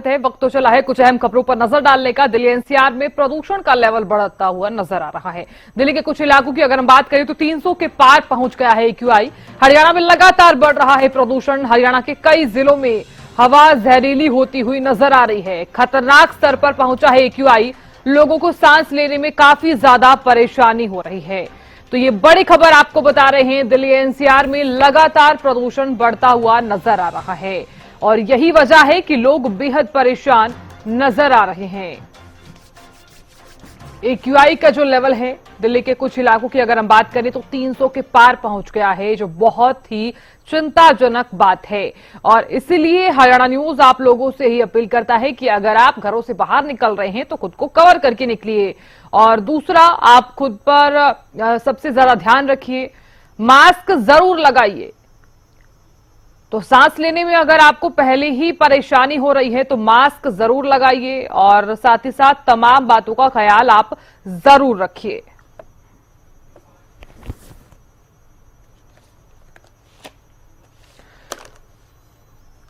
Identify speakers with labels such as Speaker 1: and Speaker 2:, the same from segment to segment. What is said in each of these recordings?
Speaker 1: है वक्त तो चला है कुछ अहम खबरों पर नजर डालने का। दिल्ली एनसीआर में प्रदूषण का लेवल बढ़ता हुआ नजर आ रहा है। दिल्ली के कुछ इलाकों की अगर हम बात करें तो 300 के पार पहुंच गया है AQI। हरियाणा में लगातार बढ़ रहा है प्रदूषण। हरियाणा के कई जिलों में हवा जहरीली होती हुई नजर आ रही है। खतरनाक स्तर पर पहुंचा है AQI। लोगों को सांस लेने में काफी ज्यादा परेशानी हो रही है। तो ये बड़ी खबर आपको बता रहे हैं, दिल्ली एनसीआर में लगातार प्रदूषण बढ़ता हुआ नजर आ रहा है और यही वजह है कि लोग बेहद परेशान नजर आ रहे हैं। AQI का जो लेवल है दिल्ली के कुछ इलाकों की अगर हम बात करें तो 300 के पार पहुंच गया है, जो बहुत ही चिंताजनक बात है। और इसीलिए हरियाणा न्यूज आप लोगों से ही अपील करता है कि अगर आप घरों से बाहर निकल रहे हैं तो खुद को कवर करके निकलिए और दूसरा आप खुद पर सबसे ज्यादा ध्यान रखिए, मास्क जरूर लगाइए। तो सांस लेने में अगर आपको पहले ही परेशानी हो रही है तो मास्क जरूर लगाइए और साथ ही साथ तमाम बातों का ख्याल आप जरूर रखिए।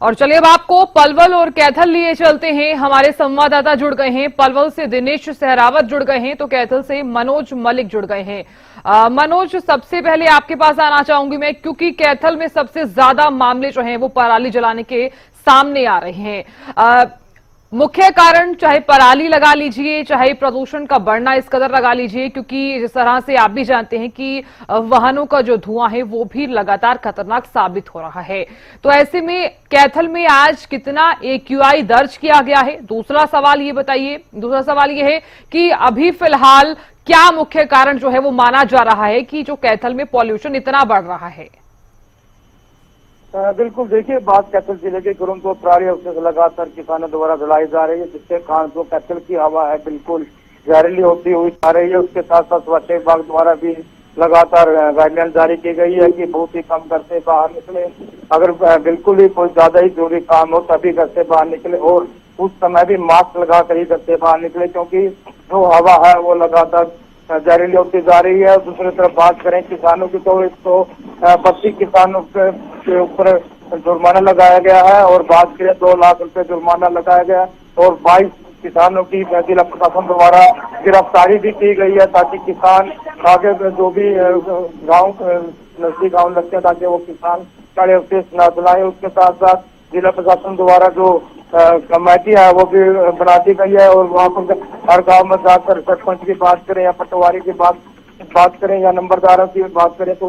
Speaker 1: और चलिए अब आपको पलवल और कैथल लिए चलते हैं। हमारे संवाददाता जुड़ गए हैं। पलवल से दिनेश सहरावत जुड़ गए हैं तो कैथल से मनोज मलिक जुड़ गए हैं। मनोज, सबसे पहले आपके पास आना चाहूंगी मैं, क्योंकि कैथल में सबसे ज्यादा मामले जो हैं वो पराली जलाने के सामने आ रहे हैं। मुख्य कारण चाहे पराली लगा लीजिए, चाहे प्रदूषण का बढ़ना इस कदर लगा लीजिए, क्योंकि जिस तरह से आप भी जानते हैं कि वाहनों का जो धुआं है वो भी लगातार खतरनाक साबित हो रहा है। तो ऐसे में कैथल में आज कितना AQI दर्ज किया गया है? दूसरा सवाल ये बताइए, दूसरा सवाल ये है कि अभी फिलहाल क्या मुख्य कारण जो है वो माना जा रहा है कि जो कैथल में पॉल्यूशन इतना बढ़ रहा है?
Speaker 2: बिल्कुल, देखिए बात कैथल जिले के गुरुमपुर पराली अवशेष लगातार किसानों द्वारा जलाई जा रही है, जिससे जो कैथल की हवा है बिल्कुल जहरीली होती हुई आ रही है। उसके साथ साथ स्वच्छ विभाग द्वारा भी लगातार गाइडलाइन जारी की गई है कि बहुत ही कम घर से बाहर निकले, अगर बिल्कुल ही कोई ज्यादा ही जरूरी काम हो तभी घर से बाहर निकले और उस समय भी मास्क लगा कर ही घर से बाहर निकले, क्योंकि जो हवा है वो लगातार जहरीली होती जा रही है। दूसरी तरफ बात करें किसानों की तो 132 किसानों के ऊपर जुर्माना लगाया गया है और बात करें 2 लाख रुपए जुर्माना लगाया गया और 22 किसानों की जिला प्रशासन द्वारा गिरफ्तारी भी की गई है, ताकि किसान आगे जो भी गाँव नजदीक गाँव लगते हैं ताकि वो किसान सारे अवशेष न जलाए। उसके साथ साथ जिला प्रशासन द्वारा जो कमेटी है वो भी बना दी गई है और वहाँ पर हर गांव में जाकर सरपंच की बात करें या पटवारी की बात करें या नंबरदारों की बात करें तो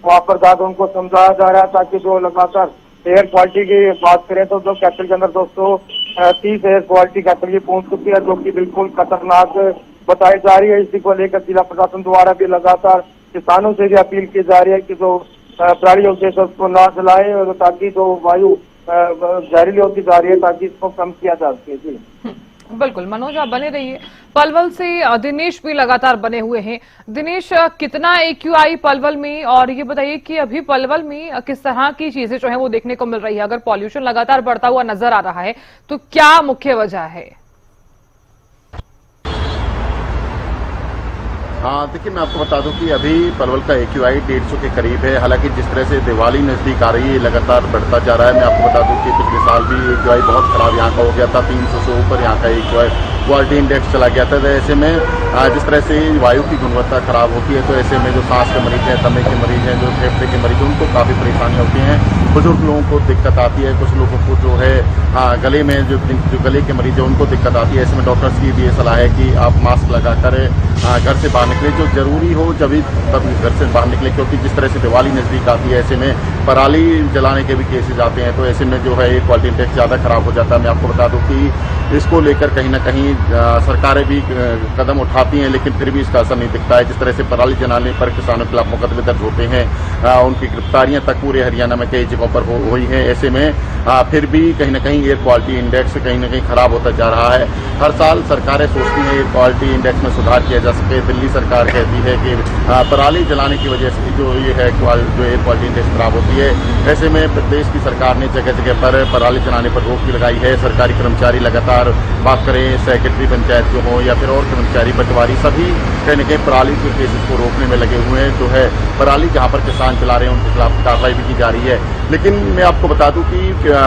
Speaker 2: वहाँ पर जाकर उनको समझाया जा रहा है, ताकि जो लगातार एयर क्वालिटी की बात करें तो जो कैथल के अंदर 230 एयर क्वालिटी कैथल की पहुंच चुकी है, जो कि बिल्कुल खतरनाक बताई जा रही है। इसी को लेकर जिला प्रशासन द्वारा भी लगातार किसानों से भी अपील की जा रही है कि जो पराली अवशेष उसको न जलाए और ताकि जो वायु जहरीली होती जा रही है ताकि इसको कम किया जा सके। जी
Speaker 1: बिल्कुल मनोज, आप बने रहिए। पलवल से दिनेश भी लगातार बने हुए हैं। दिनेश, कितना AQI पलवल में, और ये बताइए कि अभी पलवल में किस तरह की चीजें जो है वो देखने को मिल रही है? अगर पॉल्यूशन लगातार बढ़ता हुआ नजर आ रहा है तो क्या मुख्य वजह है?
Speaker 3: हाँ देखिए, मैं आपको बता दूं कि अभी पलवल का AQI 150 के करीब है। हालांकि जिस तरह से दिवाली नजदीक आ रही है लगातार बढ़ता जा रहा है। मैं आपको बता दूं कि पिछले साल भी AQI बहुत खराब यहाँ का हो गया था, 300 से ऊपर यहाँ का AQI क्वालिटी इंडेक्स चला गया था। तो ऐसे में जिस तरह से वायु की गुणवत्ता खराब होती है तो ऐसे में जो सांस के मरीज हैं, दमे के मरीज हैं, जो फेफड़े के मरीज हैं, उनको काफ़ी परेशानी होती है। बुजुर्ग लोगों को दिक्कत आती है, कुछ लोगों को जो है गले में जो गले के मरीज है उनको दिक्कत आती है। ऐसे में डॉक्टर्स की भी ये सलाह है कि आप मास्क लगाकर घर से बाहर निकले, जो जरूरी हो तभी घर से बाहर निकले, क्योंकि जिस तरह से दिवाली नजदीक आती है ऐसे में पराली जलाने के भी केसेज आते हैं, तो ऐसे में जो है क्वालिटी इंडेक्स ज़्यादा खराब हो जाता है। मैं आपको बता दूं कि इसको लेकर कहीं ना कहीं सरकारें भी कदम उठाती हैं, लेकिन फिर भी इसका असर नहीं दिखता है। जिस तरह से पराली जलाने पर किसानों के खिलाफ मुकदमे दर्ज होते हैं, उनकी गिरफ्तारियां तक पूरे हरियाणा में कई जगहों पर हुई हैं। ऐसे में फिर भी कहीं ना कहीं एयर क्वालिटी इंडेक्स कहीं ना कहीं खराब होता जा रहा है। हर साल सरकारें सोचती हैं एयर क्वालिटी इंडेक्स में सुधार किया जा सके। दिल्ली सरकार कहती है कि पराली जलाने की वजह से जो ये है जो एयर क्वालिटी इंडेक्स खराब होती है। ऐसे में प्रदेश की सरकार ने जगह जगह पर पराली जलाने पर रोक भी लगाई है। सरकारी कर्मचारी लगातार बात करें सेक्रेटरी पंचायत जो हो या फिर और कर्मचारी पटवारी सभी कहीं न कहीं पराली के केसेस को रोकने में लगे हुए हैं। जो है पराली जहां पर किसान चला रहे हैं उनके खिलाफ कार्रवाई भी की जा रही है। लेकिन मैं आपको बता दूं कि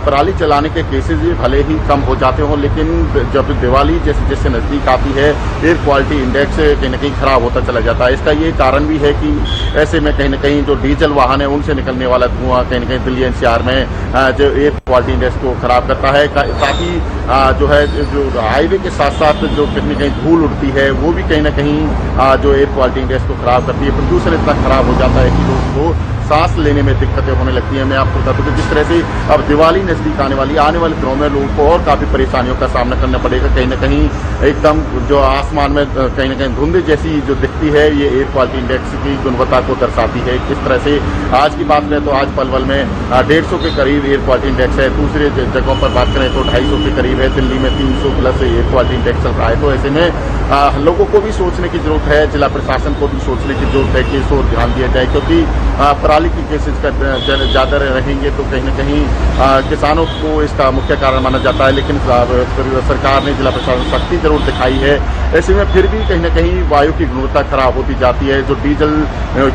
Speaker 3: पराली चलाने के केसेस भले ही कम हो जाते हों, लेकिन जब दिवाली जैसे जैसे नजदीक आती है एयर क्वालिटी इंडेक्स कहीं न कहीं खराब होता चला जाता है। इसका ये कारण भी है कि ऐसे में कहीं न कहीं जो डीजल वाहन है उनसे निकलने वाला धुआं कहीं न कहीं दिल्ली एनसीआर में जो एयर क्वालिटी इंडेक्स को खराब करता है। साथ ही जो है जो हाईवे के साथ साथ जो कहीं न कहीं धूल उड़ती है वो भी कहीं न कहीं जो एयर क्वालिटी इंडेक्स को खराब करती है। प्रदूषण इतना खराब हो जाता है कि लोगों को सांस लेने में दिक्कतें होने लगती हैं। मैं आपको बता दूं कि जिस तरह से अब दिवाली नजदीक आने वाले दिनों में लोगों को और काफी परेशानियों का सामना करना पड़ेगा। कहीं न कहीं एकदम जो आसमान में कहीं न कहीं धुंध जैसी जो दिखती है ये एयर क्वालिटी इंडेक्स की गुणवत्ता को दर्शाती है। किस तरह से आज की बात करें तो आज पलवल में 150 के करीब एयर क्वालिटी इंडेक्स है। दूसरे जगहों पर बात करें तो 250 के करीब है। दिल्ली में 300 प्लस एयर क्वालिटी इंडेक्स चल रहा है। तो ऐसे में लोगों को भी सोचने की जरूरत है, जिला प्रशासन को भी सोचने की जरूरत है कि इस ओर ध्यान दिया जाए, क्योंकि पराली की केसेस का ज्यादा रहेंगे तो कहीं न कहीं किसानों को इसका मुख्य कारण माना जाता है। लेकिन सरकार ने जिला प्रशासन सख्ती जरूर दिखाई है। ऐसे में फिर भी कहीं न कहीं वायु की गुणवत्ता खराब होती जाती है। जो डीजल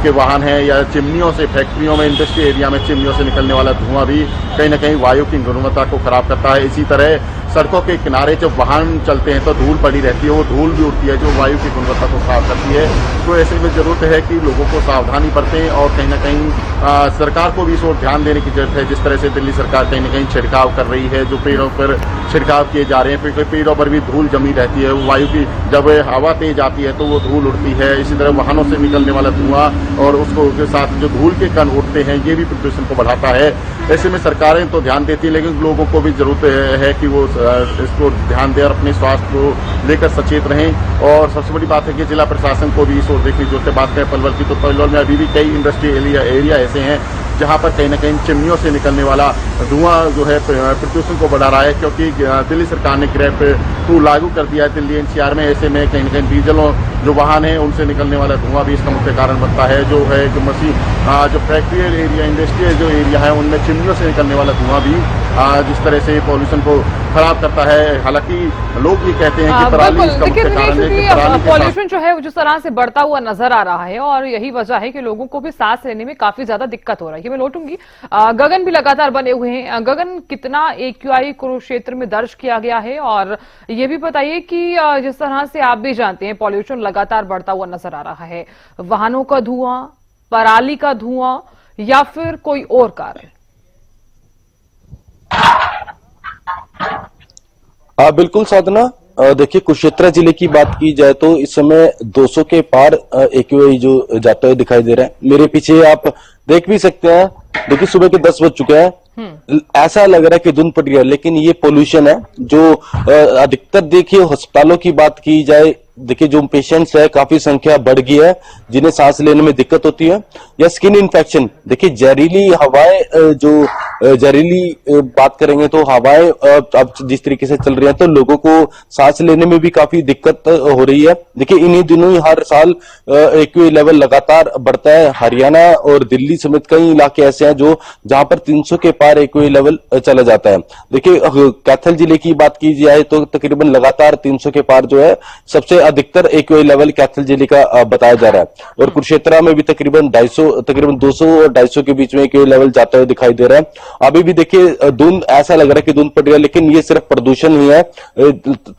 Speaker 3: के वाहन हैं या चिमनियों से फैक्ट्रियों में इंडस्ट्री एरिया में चिमनियों से निकलने वाला धुआं भी कहीं न कहीं वायु की गुणवत्ता को खराब करता है। इसी तरह सड़कों के किनारे जब वाहन चलते हैं तो धूल पड़ी रहती है, वो धूल भी उड़ती है जो वायु की गुणवत्ता को खराब करती है। तो ऐसे में जरूरत है कि लोगों को सावधानी बरतें और कहीं न कहीं सरकार को भी इस ओर ध्यान देने की जरूरत है। जिस तरह से दिल्ली सरकार कहीं न कहीं छिड़काव कर रही है, जो पेड़ों पर छिड़काव किए जा रहे हैं, पेड़ों पर भी धूल जमी रहती है। वायु की जब हवा तेज आती है तो वो धूल उड़ती है। इसी तरह वाहनों से निकलने वाला धुआं और उसको के साथ जो धूल के कण उड़ते हैं ये भी प्रदूषण को बढ़ाता है। ऐसे में सरकारें तो ध्यान देती है, लेकिन लोगों को भी जरूरत है कि वो इसको ध्यान दें और अपने स्वास्थ्य को लेकर सचेत रहें। और सबसे बड़ी बात है कि जिला प्रशासन को भी इस ओर देखने की जरूरत है। बात करें पलवल की तो पलवल में अभी भी कई इंडस्ट्रियल एरिया ऐसे हैं जहां पर कहीं न कहीं चिमनियों से निकलने वाला धुआं जो है प्रदूषण को बढ़ा रहा है, क्योंकि दिल्ली सरकार ने ग्रेप 2 लागू कर दिया है दिल्ली एनसीआर में। ऐसे में कहीं न कहीं डीजलों जो वाहन है उनसे निकलने वाला धुआं भी इसका मुख्य कारण बनता है। जो है जो जो फैक्ट्रियल एरिया इंडस्ट्रियल जो एरिया है उनमें चिमनियों से निकलने वाला धुआं भी जिस तरह से पॉल्यूशन को खराब करता है। हालांकि लोग ये कहते हैं कि पराली इसका मुख्य कारण है कि पराली
Speaker 1: पॉल्यूशन जो है जिस तरह से बढ़ता हुआ नजर आ रहा है और यही वजह है कि लोगों को भी सांस लेने में काफी ज्यादा दिक्कत हो रही है। मैं लौटूंगी, गगन भी लगातार बने हुए हैं। गगन, कितना AQI कुरुक्षेत्र में दर्ज किया गया है और ये भी बताइए कि जिस तरह से आप भी जानते हैं पॉल्यूशन लगातार बढ़ता हुआ नजर आ रहा है, वाहनों का धुआं, पराली का धुआं या फिर कोई और कारण?
Speaker 4: बिल्कुल साधना, देखिए कुरुक्षेत्र जिले की बात की जाए तो इस समय 200 के पार AQI जो जाते हुए दिखाई दे रहा है। मेरे पीछे आप देख भी सकते हैं, देखिए सुबह के 10 बज चुके हैं। ऐसा लग रहा है कि धुंध पड़ रही है, लेकिन ये पोल्यूशन है जो अधिकतर देखिए अस्पतालों की बात की जाए, देखिए जो पेशेंट्स है काफी संख्या बढ़ गई है जिन्हें सांस लेने में दिक्कत होती है, या स्किन इन्फेक्शन। देखिए जहरीली हवाएं, जो जहरीली बात करेंगे तो हवाएं अब जिस तरीके से चल रही है तो लोगों को सांस लेने में भी काफी दिक्कत हो रही है। देखिए इन्हीं दिनों ही हर साल AQI लेवल लगातार बढ़ता है। हरियाणा और दिल्ली समेत कई इलाके ऐसे हैं जो जहां पर 300 के पार AQI लेवल चला जाता है। देखिए कैथल जिले की बात की जाए तो तकरीबन लगातार 300 के पार जो है सबसे अधिकतर AQI लेवल कैथल जिले का बताया जा रहा है। और कुरुक्षेत्र में भी तकरीबन 200 और 250 के बीच में AQI लेवल जाता हुआ दिखाई दे रहा है। अभी भी देखिए धुंध, ऐसा लग रहा है कि धुंध पड़ रही है, लेकिन ये सिर्फ प्रदूषण ही है।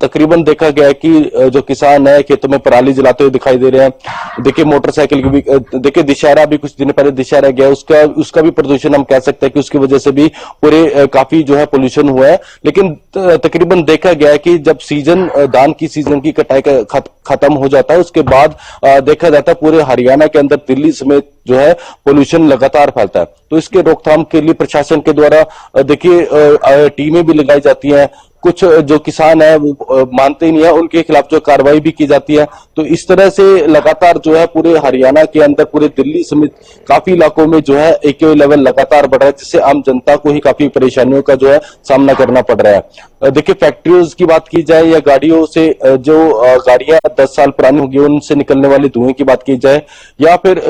Speaker 4: तकरीबन देखा गया है कि जो किसान है खेतों में पराली जलाते हुए दिखाई दे रहे हैं। देखिए मोटरसाइकिल की भी, देखिए दशहरा भी कुछ दिन पहले दशहरा गया, उसका भी प्रदूषण हम कह सकते हैं कि उसकी वजह से भी पूरे काफी जो है पोल्यूशन हुआ है। लेकिन तकरीबन देखा गया है कि जब सीजन धान की सीजन की कटाई खत्म हो जाता है उसके बाद देखा जाता है पूरे हरियाणा के अंदर दिल्ली समेत जो है पोल्यूशन लगातार फैलता है। तो इसके रोकथाम के लिए प्रशासन के द्वारा देखिए टीमें भी लगाई जाती हैं। कुछ जो किसान है वो मानते ही नहीं है, उनके खिलाफ जो कार्रवाई भी की जाती है। तो इस तरह से लगातार जो है पूरे हरियाणा के अंदर, पूरे दिल्ली समेत काफी इलाकों में जो है AQI लेवल लगातार बढ़ रहा है, जिससे आम जनता को ही काफी परेशानियों का जो है सामना करना पड़ रहा है। देखिए फैक्ट्रियों की बात की जाए या गाड़ियों से, जो गाड़ियां 10 साल पुरानी होगी उनसे निकलने वाले धुएं की बात की जाए, या फिर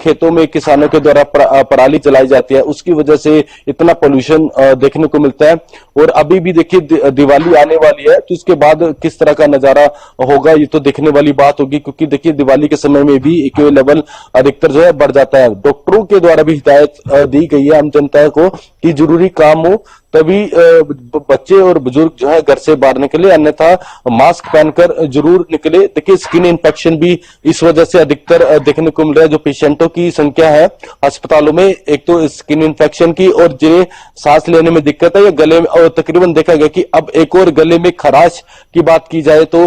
Speaker 4: खेतों में किसानों के द्वारा पराली जलाई जाती है, उसकी वजह से इतना पोल्यूशन देखने को मिलता है। और अभी भी देखिए दिवाली आने वाली है, तो इसके बाद किस तरह का नजारा होगा ये तो देखने वाली बात होगी, क्योंकि देखिए दिवाली के समय में भी एक्यूआई लेवल अधिकतर जो है बढ़ जाता है। डॉक्टरों के द्वारा भी हिदायत दी गई है आम जनता को कि जरूरी काम हो तभी बच्चे और बुजुर्ग जो है घर से बाहर निकले, अन्यथा मास्क पहनकर जरूर निकले। देखिए स्किन इन्फेक्शन भी इस वजह से अधिकतर देखने को मिल रहा है। जो पेशेंटों की संख्या है अस्पतालों में, एक तो स्किन इन्फेक्शन की और जिन्हें सांस लेने में दिक्कत है या गले में, और तकरीबन देखा गया कि अब एक और गले में खराश की बात की जाए तो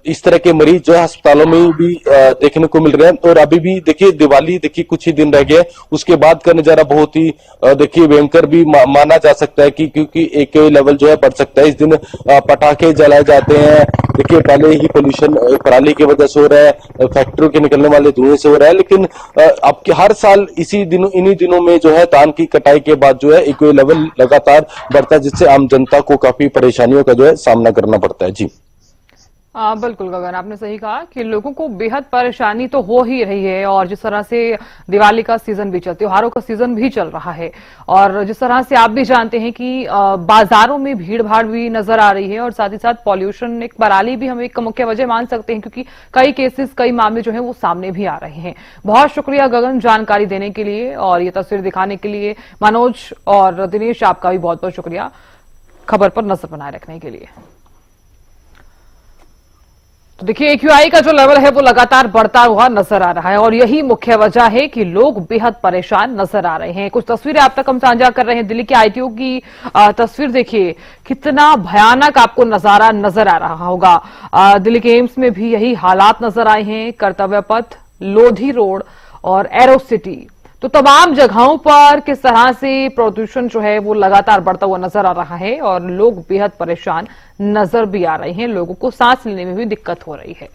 Speaker 4: इस तरह के मरीज जो है अस्पतालों में भी देखने को मिल रहे हैं। और अभी भी देखिए दिवाली देखिए कुछ ही दिन रह गए, उसके बाद का नजारा बहुत ही देखिए भयंकर भी माना जा सकता है कि क्योंकि एक्यूआई लेवल जो है बढ़ सकता है। इस दिन पटाखे जलाए जाते हैं, देखिए पहले ही पोल्यूशन पराली की वजह से हो रहा है, फैक्ट्रियों के निकलने वाले धुएं से हो रहा है, लेकिन अब हर साल इन्हीं दिनों में जो है धान की कटाई के बाद जो है एक्यूआई लेवल लगातार बढ़ता है, जिससे आम जनता को काफी परेशानियों का जो है सामना करना पड़ता है। जी
Speaker 1: बिल्कुल गगन, आपने सही कहा कि लोगों को बेहद परेशानी तो हो ही रही है। और जिस तरह से दिवाली का सीजन भी त्योहारों का सीजन भी चल रहा है, और जिस तरह से आप भी जानते हैं कि बाजारों में भीड़ भाड़ भी नजर आ रही है, और साथ ही साथ पॉल्यूशन, एक पराली भी हम एक मुख्य वजह मान सकते हैं, क्योंकि कई केसेस, कई मामले जो है वो सामने भी आ रहे हैं। बहुत शुक्रिया गगन जानकारी देने के लिए और ये तस्वीर दिखाने के लिए। मनोज और दिनेश, आपका भी बहुत बहुत शुक्रिया खबर पर नजर बनाए रखने के लिए। तो देखिए एक्यूआई का जो लेवल है वो लगातार बढ़ता हुआ नजर आ रहा है, और यही मुख्य वजह है कि लोग बेहद परेशान नजर आ रहे हैं। कुछ तस्वीरें आप तक हम साझा कर रहे हैं। दिल्ली के आईटीओ की तस्वीर देखिए, कितना भयानक आपको नजारा नजर आ रहा होगा। दिल्ली के एम्स में भी यही हालात नजर आए हैं। कर्तव्य पथ, लोधी रोड और एरो सिटी, तो तमाम जगहों पर किस तरह से प्रदूषण जो है वो लगातार बढ़ता हुआ नजर आ रहा है, और लोग बेहद परेशान नजर भी आ रहे हैं। लोगों को सांस लेने में भी दिक्कत हो रही है।